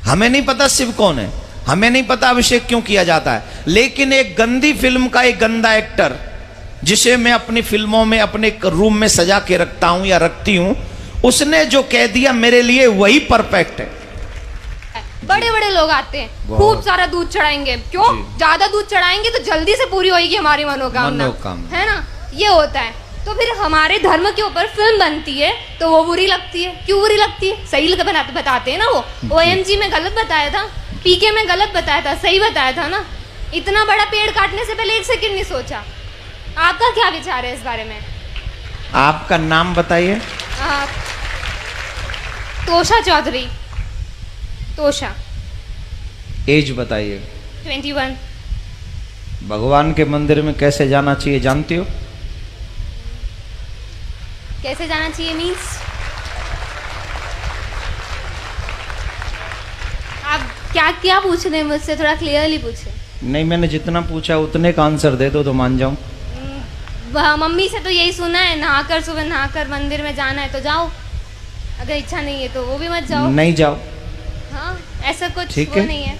हमें नहीं पता शिव कौन है, हमें नहीं पता अभिषेक क्यों किया जाता है, लेकिन एक गंदी फिल्म का एक गंदा एक्टर जिसे मैं अपनी फिल्मों में अपने रूम में सजा के रखता हूं या रखती हूं, उसने जो कह दिया मेरे लिए वही परफेक्ट है। बड़े बड़े लोग आते हैं, खूब सारा दूध चढ़ाएंगे, क्यों? ज्यादा दूध चढ़ाएंगे तो जल्दी से पूरी होगी हमारी मनोकामना, है ना? ये होता है। तो फिर हमारे धर्म के ऊपर फिल्म बनती है तो वो बुरी लगती है। क्यों बुरी लगती है? सही बताते हैं ना। वो OMG में गलत बताया था, PK में गलत बताया था, सही बताया था ना। इतना बड़ा पेड़ काटने से पहले एक सेकंड नहीं सोचा। आपका क्या विचार है इस बारे में? आपका नाम बताइए। तोषा चौधरी। तोषा। एज बताइए। 21। भगवान के मंदिर में कैसे जाना चाहिए जानती हो? कैसे जाना चाहिए मीन्स? आप क्या क्या पूछ रहे हैं मुझसे? थोड़ा क्लियरली पूछे। नहीं, मैंने जितना पूछा उतने का आंसर दे दो तो मान जाऊं। मम्मी से तो यही सुना है, नहाकर सुबह नहाकर मंदिर में जाना है तो जाओ, अगर इच्छा नहीं है तो वो भी मत जाओ। नहीं जाओ। हाँ, ऐसा कुछ ठीक वो है। नहीं है।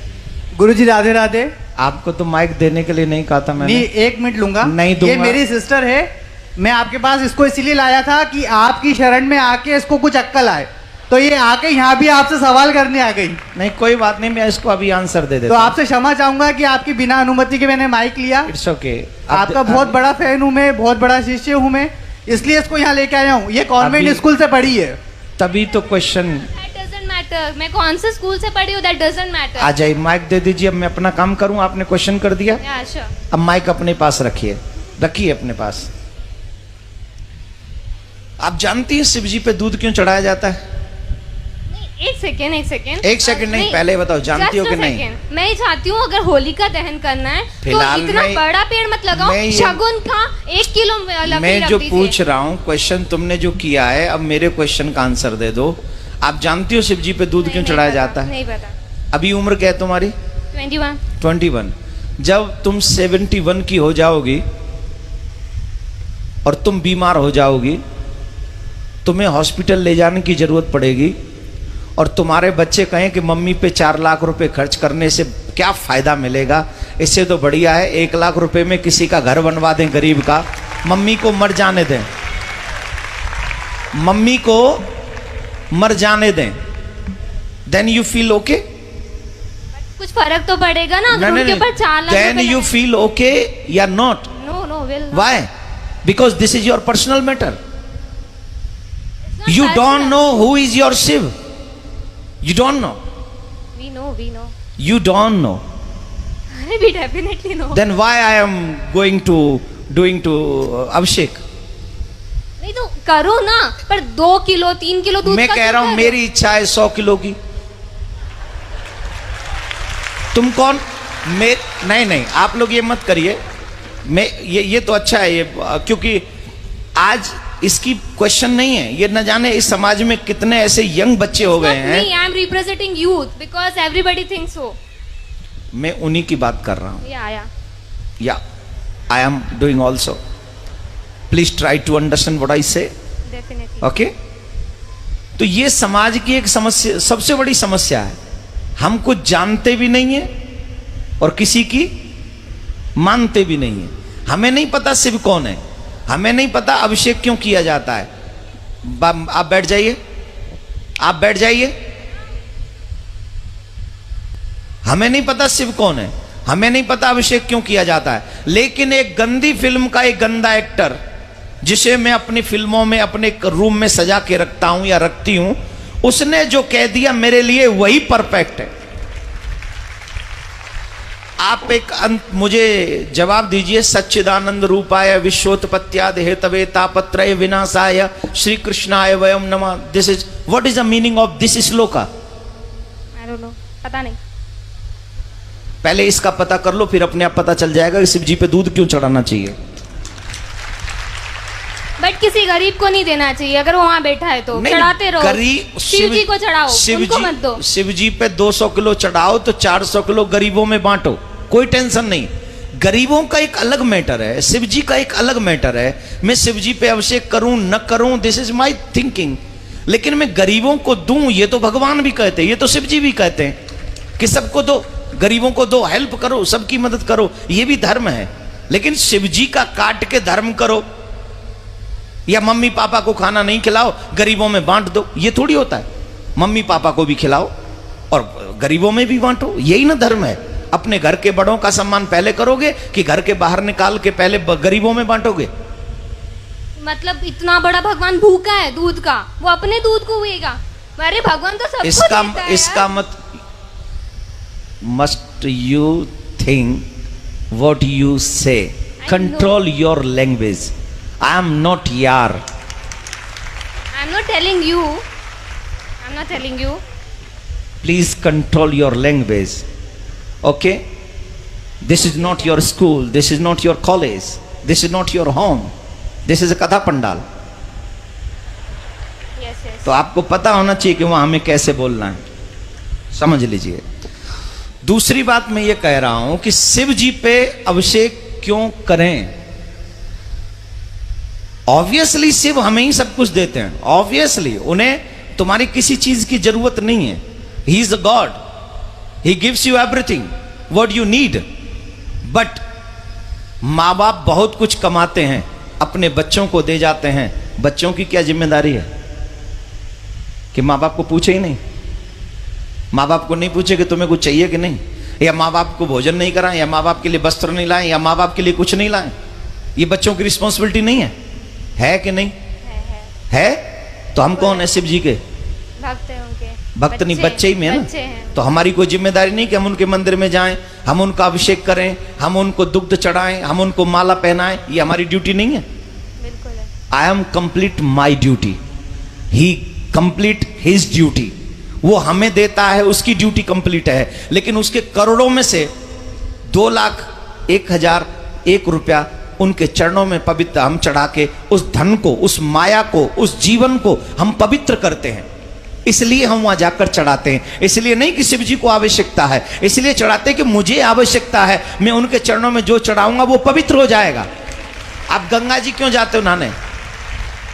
गुरुजी राधे राधे। आपको तो माइक देने के लिए नहीं कहा था मैंने। नहीं, 1 मिनट लूंगा। नहीं दूंगा। ये मेरी सिस्टर है, मैं आपके पास इसको इसीलिए लाया था कि आपकी शरण में आके इसको कुछ अक्कल आए, तो ये आके यहाँ भी आपसे सवाल करने आ गई। नहीं, कोई बात नहीं, मैं इसको अभी आंसर दे तो देता हूं। आपसे क्षमा चाहूंगा कि आपकी बिना अनुमति के मैंने माइक लिया। It's okay. आपका बहुत बड़ा फैन हूँ मैं, बहुत बड़ा शिष्य हूँ मैं, इसलिए इसको यहाँ लेके आया हूँ। ये कॉन्वेंट अभी- स्कूल से पढ़ी है। तभी तो क्वेश्चन। That doesn't matter. मैं कौन से स्कूल से पढ़ी हूँ, that doesn't matter. आ जाइए, माइक दे दीजिए। अब मैं अपना काम करूं, आपने क्वेश्चन कर दिया। Yeah, sure. अब माइक अपने पास रखिए, रखिए अपने पास। आप जानती हैं शिव जी पे दूध क्यों चढ़ाया जाता है? नहीं, एक सेकेंड एक सेकंड नहीं, पहले बताओ जानती हो कि नहीं? मैं ही चाहती हूँ अगर होलिका दहन करना है तो फिलहाल इतना मैं- बड़ा पेड़ मत लगाओ। मैं ये- शगुन का 1 किलो लकड़ी मैं रख जो दीजिए। पूछ रहा हूँ क्वेश्चन तुमने जो किया है, अब मेरे क्वेश्चन का आंसर दे दो। आप जानती हो शिव जी पे दूध नहीं, क्यों नहीं चढ़ाया पता, जाता है? नहीं पता। अभी उम्र क्या है तुम्हारी? 21। 21। जब तुम 71 की हो जाओगी और तुम बीमार हो जाओगी, तुम्हें हॉस्पिटल ले जाने की जरूरत पड़ेगी और तुम्हारे बच्चे कहें कि मम्मी पे 4 लाख रुपए खर्च करने से क्या फायदा मिलेगा, इससे तो बढ़िया है 1 लाख रुपए में किसी का घर बनवा दें गरीब का, मम्मी को मर जाने दें, मम्मी को मर जाने दें, देन यू फील ओके? कुछ फर्क तो पड़ेगा ना अगर उनके ऊपर 4 lakh then you feel okay या not? No no will Why? Because this is your personal matter. You don't know who is your Shiv. You don't know. We know. You don't know. We definitely know. Then why I am going to doing to Abhishek? नहीं तो करो ना, पर 2 kilo 3 kilo दूध मैं का कह क्यों रहा हूं कर? मेरी इच्छा है 100 किलो की। तुम कौन? नहीं, आप लोग ये मत करिए। मैं ये तो अच्छा है ये, क्योंकि आज इसकी क्वेश्चन नहीं है। ये न जाने इस समाज में कितने ऐसे यंग बच्चे हो गए हैं। I am representing youth because everybody thinks so. मैं उन्हीं की बात कर रहा हूं। या I am doing also. Please try to understand what I say. Definitely. Okay? तो ये समाज की एक समस्या, सबसे बड़ी समस्या है। हम कुछ जानते भी नहीं है और किसी की मानते भी नहीं है। हमें नहीं पता शिव कौन है, हमें नहीं पता अभिषेक क्यों किया जाता है। आप बैठ जाइए, आप बैठ जाइए। हमें नहीं पता शिव कौन है, हमें नहीं पता अभिषेक क्यों किया जाता है, लेकिन एक गंदी फिल्म का एक गंदा एक्टर जिसे मैं अपनी फिल्मों में अपने रूम में सजा के रखता हूं या रखती हूं, उसने जो कह दिया मेरे लिए वही परफेक्ट है। आप एक मुझे जवाब दीजिए। सच्चिदानंद रूपाय विश्वोत्पत्त्यादि हेतवे तापत्रय विनाशाय श्री कृष्णाय वयम नमः। This is what is the meaning of this shloka? I don't know, पता नहीं। पहले इसका पता कर लो, फिर अपने आप पता चल जाएगा कि शिव जी पे दूध क्यों चढ़ाना चाहिए। बट किसी गरीब को नहीं देना चाहिए, अगर वो वहां बैठा है तो चढ़ाते रहो। गरीब शिव जी को चढ़ाओ, उनको मत दो। शिव जी पे 200 किलो चढ़ाओ तो 400 किलो गरीबों में बांटो, कोई टेंशन नहीं। गरीबों का एक अलग मैटर है, शिव जी का एक अलग मैटर है। मैं शिव जी पे अभिषेक करूं न करूं, दिस इज माई थिंकिंग, लेकिन मैं गरीबों को दूं ये तो भगवान भी कहते हैं, ये तो शिव जी भी कहते हैं। कि सबको दो, गरीबों को दो, हेल्प करो, सबकी मदद करो, ये भी धर्म है। लेकिन शिव जी का काट के धर्म करो या मम्मी पापा को खाना नहीं खिलाओ, गरीबों में बांट दो, ये थोड़ी होता है। मम्मी पापा को भी खिलाओ और गरीबों में भी बांटो, यही ना धर्म है। अपने घर के बड़ों का सम्मान पहले करोगे कि घर के बाहर निकाल के पहले गरीबों में बांटोगे? मतलब इतना बड़ा भगवान भूखा है दूध का, वो अपने दूध को पिएगा? अरे भगवान तो सबको देता है इसका मत must you think what you say, control your language. I am not यार, I am not telling you, I am not telling you. Please control your language, okay? This is not your school, this is not your college, this is not your home, this is a katha pandal. तो आपको पता होना चाहिए कि वहां हमें कैसे बोलना है, समझ लीजिए। दूसरी बात मैं ये कह रहा हूं कि शिव जी पे अभिषेक क्यों करें? ऑब्वियसली शिव हमें ही सब कुछ देते हैं, ऑब्वियसली उन्हें तुम्हारी किसी चीज की जरूरत नहीं है। He is a God, he gives you everything what you need. But माँ बाप बहुत कुछ कमाते हैं, अपने बच्चों को दे जाते हैं। बच्चों की क्या जिम्मेदारी है कि माँ बाप को पूछे ही नहीं? माँ बाप को नहीं पूछे कि तुम्हें कुछ चाहिए कि नहीं, या माँ बाप को भोजन नहीं कराएं, या माँ बाप के लिए वस्त्र नहीं लाएं, या माँ बाप के लिए कुछ नहीं लाएं? ये बच्चों की रिस्पॉन्सिबिलिटी नहीं है कि नहीं? है। तो हम कौन है? शिव जी के भक्त हैं उनके। भक्त नहीं, बच्चे ही में है ना। तो हमारी कोई जिम्मेदारी नहीं कि हम उनके मंदिर में जाएं, हम उनका अभिषेक करें, हम उनको दुग्ध चढ़ाएं, हम उनको माला पहनाएं, ये हमारी ड्यूटी नहीं है? बिल्कुल है। I am complete my duty, he complete his duty. वो हमें देता है, उसकी ड्यूटी कंप्लीट है। लेकिन उसके करोड़ों में से 2,01,001 रुपया उनके चरणों में पवित्र हम चढ़ा के उस धन को, उस माया को, उस जीवन को हम पवित्र करते हैं। इसलिए हम वहां जाकर चढ़ाते हैं। इसलिए नहीं कि शिव जी को आवश्यकता है, इसलिए चढ़ाते हैं कि मुझे आवश्यकता है, मैं उनके चरणों में जो चढ़ाऊंगा वो पवित्र हो जाएगा। आप गंगा जी क्यों जाते हो नहाने?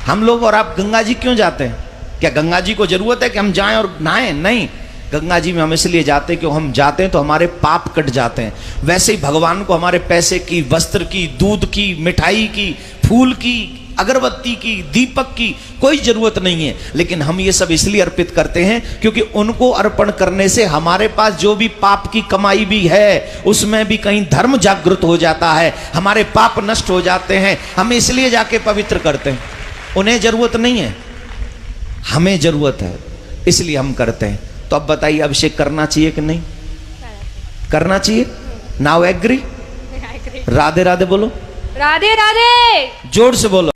हम लोग और आप गंगा जी क्यों जाते हैं? क्या गंगा जी को जरूरत है कि हम जाएं और नहाएं? नहीं, गंगा जी में हम इसलिए जाते हैं कि हम जाते हैं तो हमारे पाप कट जाते हैं। वैसे ही भगवान को हमारे पैसे की, वस्त्र की, दूध की, मिठाई की, फूल की, अगरबत्ती की, दीपक की कोई जरूरत नहीं है। लेकिन हम ये सब इसलिए अर्पित करते हैं क्योंकि उनको अर्पण करने से हमारे पास जो भी पाप की कमाई भी है उसमें भी कहीं धर्म जागृत हो जाता है, हमारे पाप नष्ट हो जाते हैं। हम इसलिए जाके पवित्र करते हैं। उन्हें जरूरत नहीं है, हमें जरूरत है, इसलिए हम करते हैं। तो अब बताइए, अभिषेक करना चाहिए कि नहीं करना चाहिए? Now agree? राधे राधे बोलो, राधे राधे, जोर से बोलो।